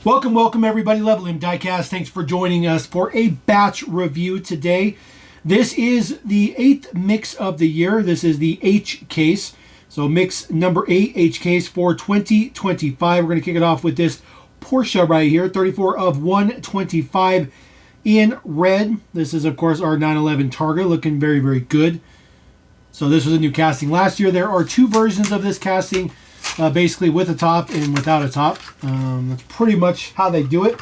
Welcome everybody, Level M Diecast. Thanks for joining us for a batch review today. This is the 8th mix of the year. This is the H case. So mix number 8, H case for 2025. We're going to kick it off with this Porsche right here, 34 of 125 in red. This is, of course, our 911 Targa, looking very, very good. So this was a new casting last year. There are two versions of this casting. Basically with a top and without a top. That's pretty much how they do it.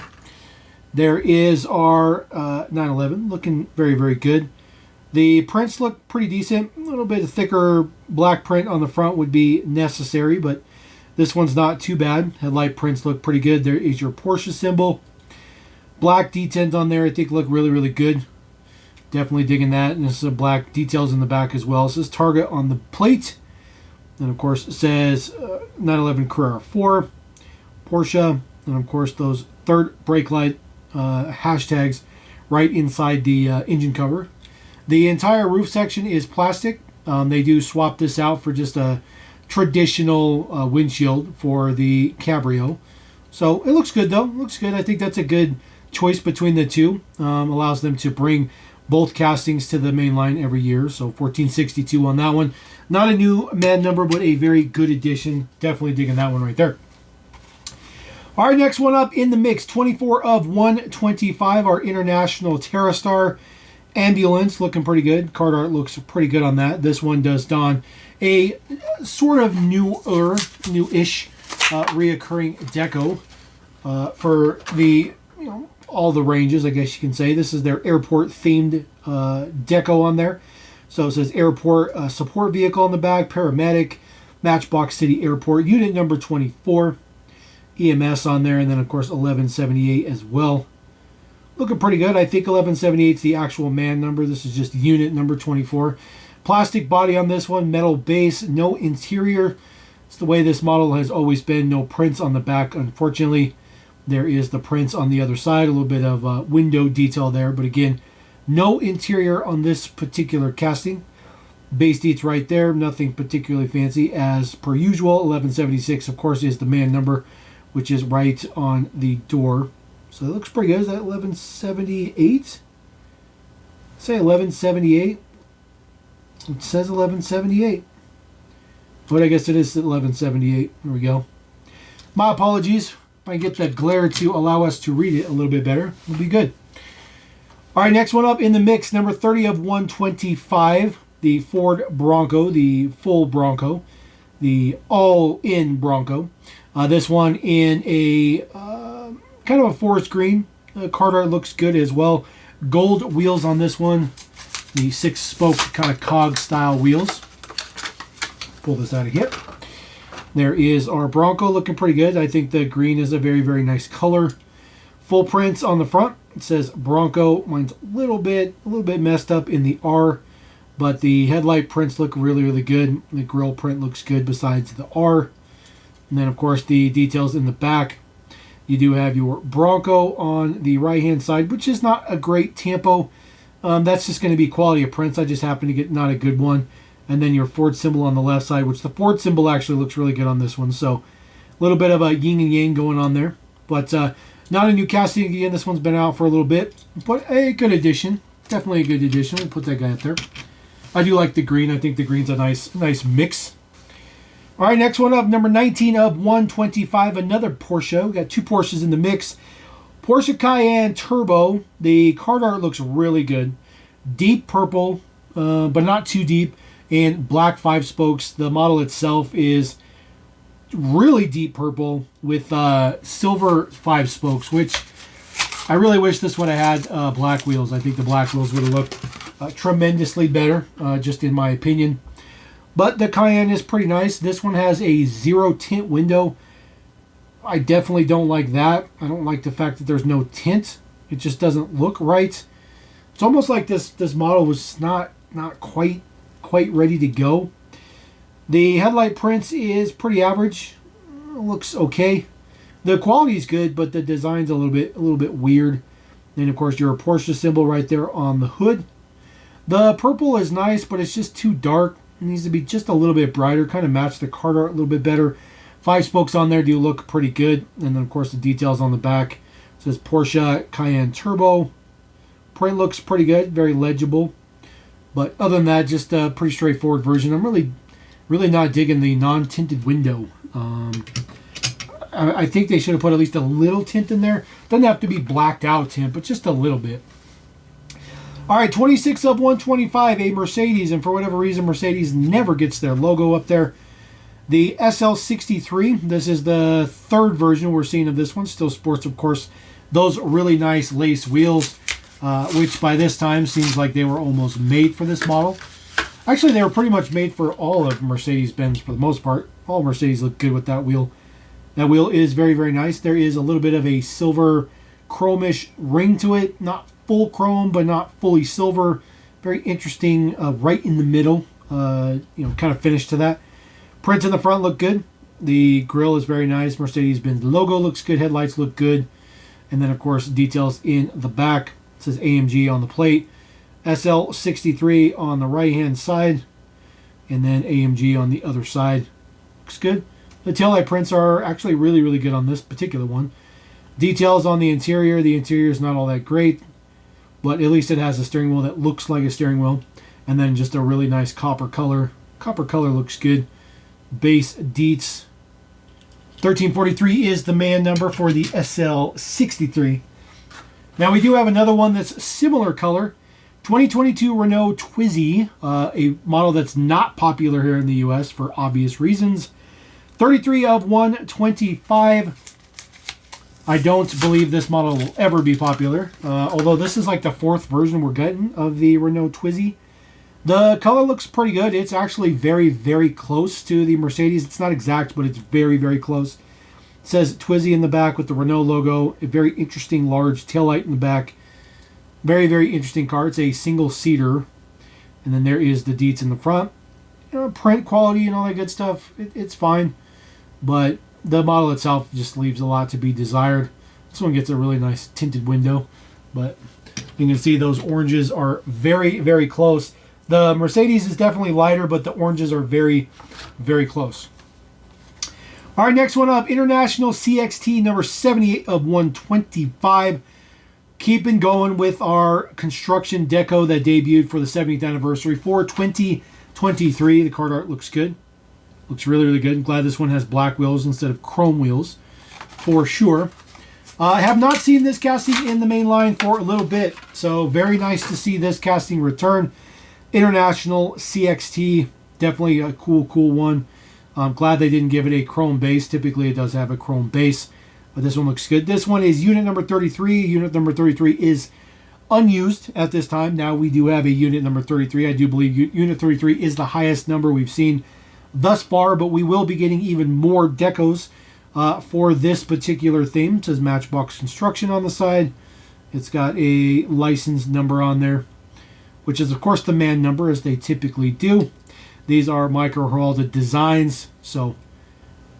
There is our 911 looking very, very good. The prints look pretty decent. A little bit of thicker black print on the front would be necessary, but this one's not too bad. Headlight prints look pretty good. There is your Porsche symbol. Black D10s on there I think look really, really good. Definitely digging that. And this is a black details in the back as well. It says Targa on the plate. And of course it says 911 Carrera 4, Porsche, and of course those third brake light hashtags right inside the engine cover. The entire roof section is plastic. They do swap this out for just a traditional windshield for the Cabrio. So it looks good though, it looks good. I think that's a good choice between the two. Allows them to bring both castings to the Mainline every year. So 1462 on that one. Not a new man number, but a very good addition. Definitely digging that one right there. All right, next one up in the mix, 24 of 125, our International Terraar ambulance, looking pretty good. Card art looks pretty good on that. This one does don a sort of newish reoccurring deco for the all the ranges, I guess you can say. This is their airport themed deco on there. So it says airport support vehicle on the back, paramedic, Matchbox City Airport, unit number 24, EMS on there, and then of course 1178 as well. Looking pretty good. I think 1178 is the actual man number. This is just unit number 24. Plastic body on this one, metal base, no interior. It's the way this model has always been. No prints on the back, unfortunately. There is the prints on the other side, a little bit of window detail there, but again, no interior on this particular casting. Base deets right there, nothing particularly fancy as per usual. 1176, of course, is the man number, which is right on the door. So it looks pretty good. Is that 1178? Say 1178. It says 1178. But I guess it is 1178. There we go. My apologies. If I get the glare to allow us to read it a little bit better, it'll be good. All right, next one up in the mix, number 30 of 125, the Ford Bronco, the full Bronco, the all-in Bronco. This one in a kind of a forest green. Card art looks good as well. Gold wheels on this one. The 6-spoke kind of cog style wheels. Pull this out of here. There is our Bronco looking pretty good. I think the green is a very, very nice color. Full prints on the front. It says Bronco. Mine's a little bit messed up in the R, but the headlight prints look really, really good. The grille print looks good besides the R. And then, of course, the details in the back. You do have your Bronco on the right-hand side, which is not a great tempo. That's just going to be quality of prints. I just happen to get not a good one. And then your Ford symbol on the left side, which the Ford symbol actually looks really good on this one. So a little bit of a yin and yang going on there. But not a new casting again. This one's been out for a little bit. But a good addition. Definitely a good addition. We'll put that guy up there. I do like the green. I think the green's a nice mix. All right, next one up, number 19 of 125. Another Porsche. We got two Porsches in the mix. Porsche Cayenne Turbo. The card art looks really good. Deep purple, but not too deep. And black 5 spokes. The model itself is really deep purple with silver 5 spokes, which I really wish this would have had black wheels. I think the black wheels would have looked tremendously better, just in my opinion. But the Cayenne is pretty nice. This one has a 0 tint window. I definitely don't like that. I don't like the fact that there's no tint. It just doesn't look right. It's almost like this model was not quite ready to go. The headlight prints is pretty average. It looks okay. The quality is good, but the design's a little bit weird. Then of course your Porsche symbol right there on the hood. The purple is nice, but it's just too dark. It needs to be just a little bit brighter, kind of match the card art a little bit better. 5 spokes on there do look pretty good. And then, of course, the details on the back. It says Porsche Cayenne Turbo. Print looks pretty good, very legible. But other than that, just a pretty straightforward version. I'm really not digging the non-tinted window. I think they should have put at least a little tint in there. Doesn't have to be blacked out tint, but just a little bit. All right, 26 of 125, a Mercedes. And for whatever reason, Mercedes never gets their logo up there. The SL63, this is the third version we're seeing of this one. Still sports, of course, those really nice lace wheels, which by this time seems like they were almost made for this model. Actually, they were pretty much made for all of Mercedes-Benz for the most part. All Mercedes look good with that wheel. That wheel is very, very nice. There is a little bit of a silver chromish ring to it. Not full chrome, but not fully silver. Very interesting, right in the middle, kind of finish to that. Prints in the front look good. The grille is very nice. Mercedes-Benz logo looks good. Headlights look good. And then, of course, details in the back. It says AMG on the plate. SL63 on the right-hand side. And then AMG on the other side. Looks good. The taillight prints are actually really, really good on this particular one. Details on the interior. The interior is not all that great. But at least it has a steering wheel that looks like a steering wheel. And then just a really nice copper color. Copper color looks good. Base deets. 1343 is the man number for the SL63. Now we do have another one that's similar color. 2022 Renault Twizzy, a model that's not popular here in the US for obvious reasons. 33 of 125. I don't believe this model will ever be popular, although this is like the 4th version we're getting of the Renault Twizzy. The color looks pretty good. It's actually very, very close to the Mercedes. It's not exact, but it's very, very close. It says Twizzy in the back with the Renault logo. A very interesting large taillight in the back. Very, very interesting car. It's a single-seater. And then there is the deets in the front. Print quality and all that good stuff, it's fine. But the model itself just leaves a lot to be desired. This one gets a really nice tinted window. But you can see those oranges are very, very close. The Mercedes is definitely lighter, but the oranges are very, very close. All right, next one up, International CXT number 78 of 125. Keeping going with our construction deco that debuted for the 70th anniversary for 2023. The card art looks good. Looks really, really good. I'm glad this one has black wheels instead of chrome wheels, for sure. I have not seen this casting in the main line for a little bit, so very nice to see this casting return. International CXT, definitely a cool one. I'm glad they didn't give it a chrome base. Typically it does have a chrome base, but this one looks good. This one is unit number 33. Unit number 33 is unused at this time. Now we do have a unit number 33. I do believe unit 33 is the highest number we've seen thus far, but we will be getting even more decos for this particular theme. It says Matchbox Construction on the side. It's got a license number on there, which is, of course, the man number, as they typically do. These are micro heralded designs, so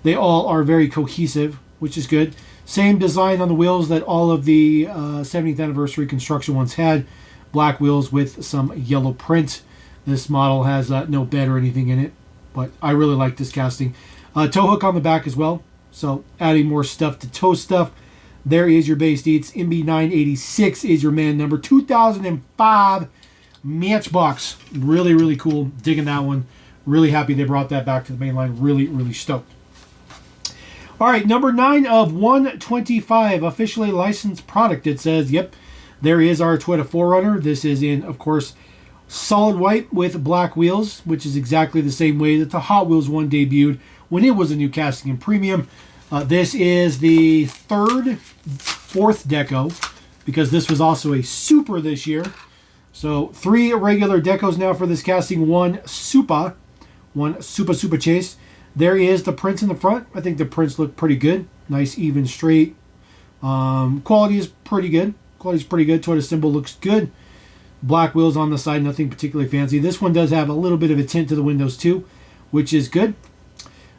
they all are very cohesive, which is good. Same design on the wheels that all of the 70th anniversary construction ones had. Black wheels with some yellow print. This model has no bed or anything in it, but I really like this casting. Tow hook on the back as well, so adding more stuff to tow stuff. There is your base deets. MB986 is your man number. 2005 Matchbox. Really, really cool. Digging that one. Really happy they brought that back to the main line. Really, really stoked. All right, number 9 of 125. Officially licensed product. It says, yep, there is our Toyota 4Runner. This is in, of course, solid white with black wheels, which is exactly the same way that the Hot Wheels one debuted when it was a new casting in premium. This is the fourth deco, because this was also a super this year. So 3 regular decos now for this casting, one super chase. There is the prints in the front. I think the prints look pretty good. Nice, even, straight. Quality is pretty good. Toyota symbol looks good. Black wheels on the side, nothing particularly fancy. This one does have a little bit of a tint to the windows too, which is good.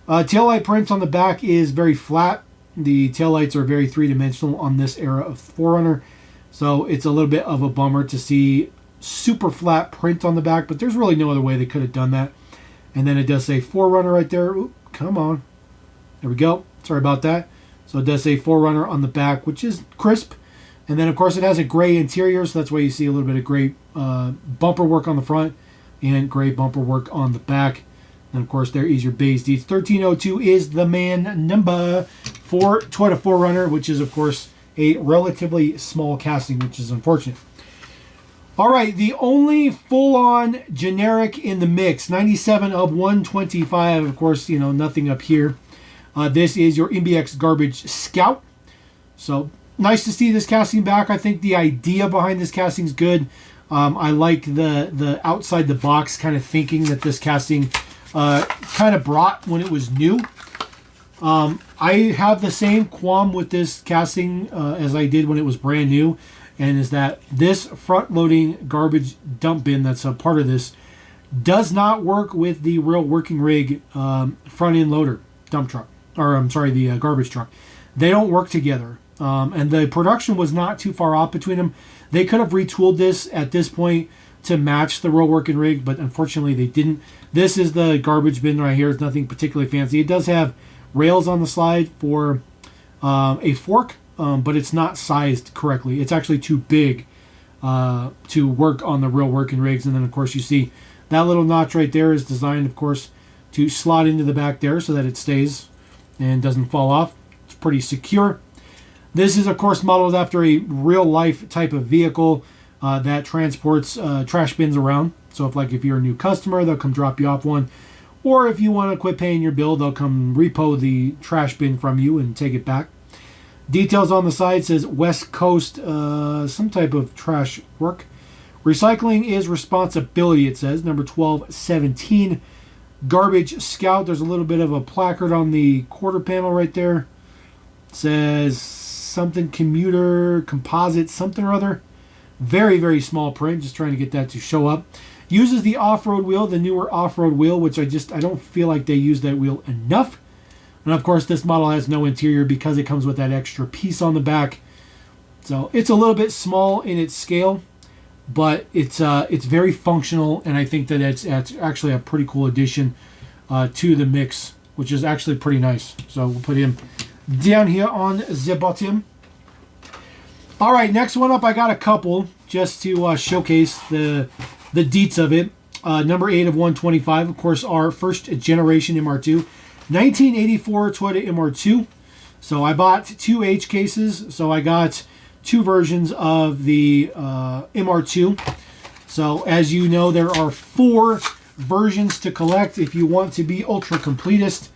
Taillight prints on the back is very flat. The taillights are very three-dimensional on this era of 4Runner. So it's a little bit of a bummer to see super flat print on the back, but there's really no other way they could have done that. And then it does say 4Runner right there. Ooh, come on. There we go. Sorry about that. So it does say 4Runner on the back, which is crisp. And then, of course, it has a gray interior, so that's why you see a little bit of gray bumper work on the front and gray bumper work on the back. And, of course, there is your base deeds. 1302 is the man number for Toyota 4Runner, which is, of course, a relatively small casting, which is unfortunate. All right, the only full-on generic in the mix, 97 of 125. Of course, you know, nothing up here. This is your MBX Garbage Scout. So, nice to see this casting back. I think the idea behind this casting is good. I like the outside the box kind of thinking that this casting kind of brought when it was new. I have the same qualm with this casting as I did when it was brand new, and is that this front-loading garbage dump bin that's a part of this does not work with the real working rig front-end loader dump truck, or I'm sorry, the garbage truck. They don't work together, and the production was not too far off between them. They could have retooled this at this point to match the real working rig, but unfortunately they didn't. This is the garbage bin right here. It's nothing particularly fancy. It does have rails on the slide for a fork, but it's not sized correctly. It's actually too big to work on the real working rigs. And then, of course, you see that little notch right there is designed, of course, to slot into the back there so that it stays and doesn't fall off. It's pretty secure. This is, of course, modeled after a real-life type of vehicle that transports trash bins around. So if you're a new customer, they'll come drop you off one. Or if you want to quit paying your bill, they'll come repo the trash bin from you and take it back. Details on the side says West Coast, some type of trash work. Recycling is responsibility, it says, number 1217. Garbage Scout, there's a little bit of a placard on the quarter panel right there. It says something commuter, composite, something or other. Very, very small print, just trying to get that to show up. Uses the off-road wheel, the newer off-road wheel, which I don't feel like they use that wheel enough. And of course, this model has no interior because it comes with that extra piece on the back. So it's a little bit small in its scale, but it's very functional, and I think that it's actually a pretty cool addition to the mix, which is actually pretty nice. So we'll put him down here on the bottom. All right, next one up, I got a couple just to showcase the deets of it. Number 8 of 125, of course, our first generation MR2. 1984 Toyota MR2. So I bought 2 H cases. So I got 2 versions of the MR2. So as you know, there are 4 versions to collect if you want to be ultra completist.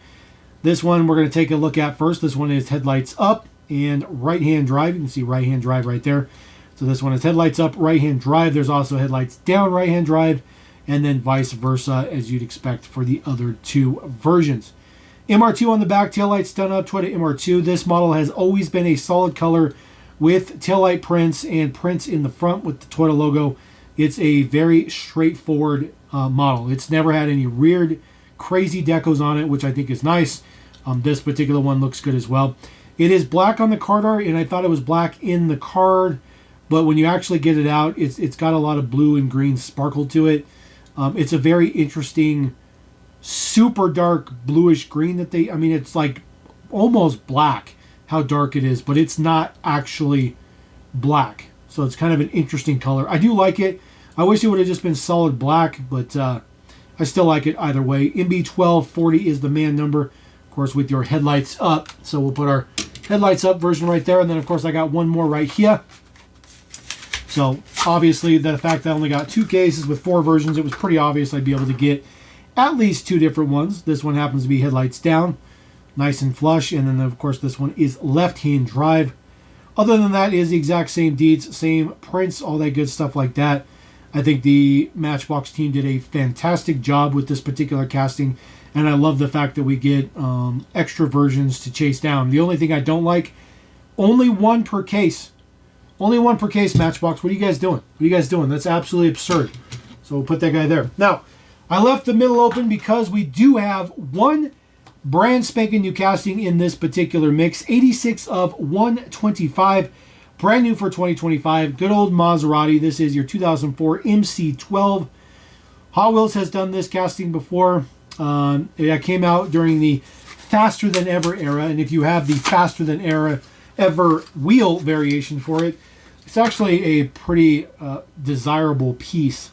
This one we're going to take a look at first. This one is headlights up and right-hand drive. You can see right-hand drive right there. So this one is headlights up, right-hand drive. There's also headlights down, right-hand drive, and then vice versa, as you'd expect for the other 2 versions. MR2 on the back, taillights done up, Toyota MR2. This model has always been a solid color with taillight prints and prints in the front with the Toyota logo. It's a very straightforward model. It's never had any weird, crazy decos on it, which I think is nice. This particular one looks good as well. It is black on the card art, and I thought it was black in the card, but when you actually get it out, it's got a lot of blue and green sparkle to it. It's a very interesting, super dark bluish green it's like almost black how dark it is, but it's not actually black. So it's kind of an interesting color. I do like it. I wish it would have just been solid black, but I still like it either way. MB1240 is the man number, of course, with your headlights up. So we'll put our headlights up version right there. And then, of course, I got one more right here. So obviously, the fact that I only got 2 cases with 4 versions, it was pretty obvious I'd be able to get at least 2 different ones. This one happens to be headlights down, nice and flush. And then, of course, this one is left-hand drive. Other than that, it is the exact same deeds, same prints, all that good stuff like that. I think the Matchbox team did a fantastic job with this particular casting, and I love the fact that we get extra versions to chase down. The only thing I don't like, only 1 per case. Only 1 per case, Matchbox. What are you guys doing? What are you guys doing? That's absolutely absurd. So we'll put that guy there. Now, I left the middle open because we do have 1 brand spanking new casting in this particular mix. 86 of 125. Brand new for 2025. Good old Maserati. This is your 2004 MC12. Hot Wheels has done this casting before. It came out during the faster than ever era, and if you have the faster than ever wheel variation for it, it's actually a pretty desirable piece.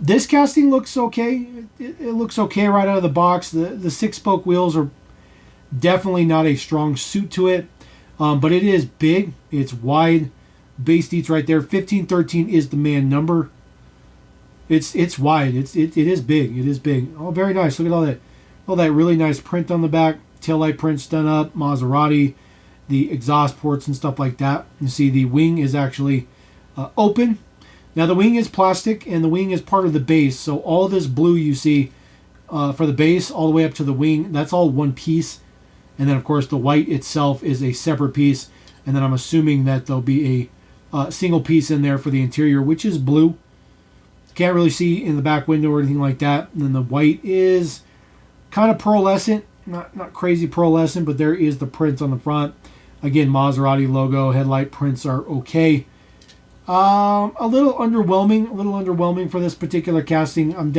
This casting looks okay. It looks okay right out of the box. The 6-spoke wheels are definitely not a strong suit to it, but it is big. It's wide. Base deets right there. 1513 is the man number. It's wide. It is big. It is big. Oh, very nice. Look at all that really nice print on the back. Taillight prints done up. Maserati, the exhaust ports and stuff like that. You see the wing is actually open. Now the wing is plastic and the wing is part of the base. So all this blue you see for the base all the way up to the wing, that's all one piece. And then of course the white itself is a separate piece. And then I'm assuming that there'll be a single piece in there for the interior, which is blue. Can't really see in the back window or anything like that. And then the white is kind of pearlescent. Not crazy pearlescent, but there is the print on the front. Again, Maserati logo, headlight prints are okay. A little underwhelming for this particular casting. I'm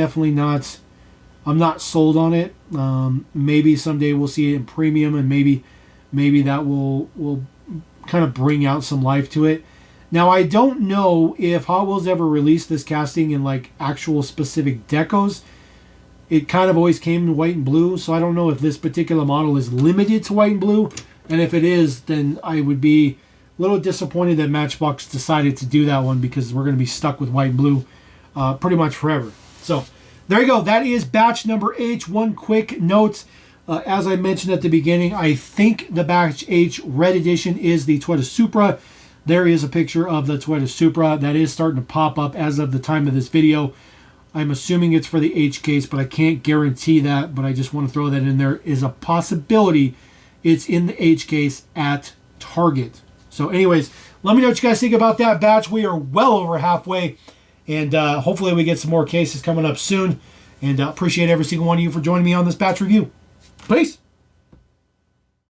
not sold on it. Maybe someday we'll see it in premium, and maybe that will kind of bring out some life to it. Now, I don't know if Hot Wheels ever released this casting in like actual specific decos. It kind of always came in white and blue, so I don't know if this particular model is limited to white and blue. And if it is, then I would be a little disappointed that Matchbox decided to do that one, because we're going to be stuck with white and blue pretty much forever. So there you go. That is batch number H. One quick note. As I mentioned at the beginning, I think the batch H red edition is the Toyota Supra. There is a picture of the Toyota Supra that is starting to pop up as of the time of this video. I'm assuming it's for the H case, but I can't guarantee that. But I just want to throw that in there. Is a possibility it's in the H case at Target. So anyways, let me know what you guys think about that batch. We are well over halfway. And hopefully we get some more cases coming up soon. And appreciate every single one of you for joining me on this batch review. Peace.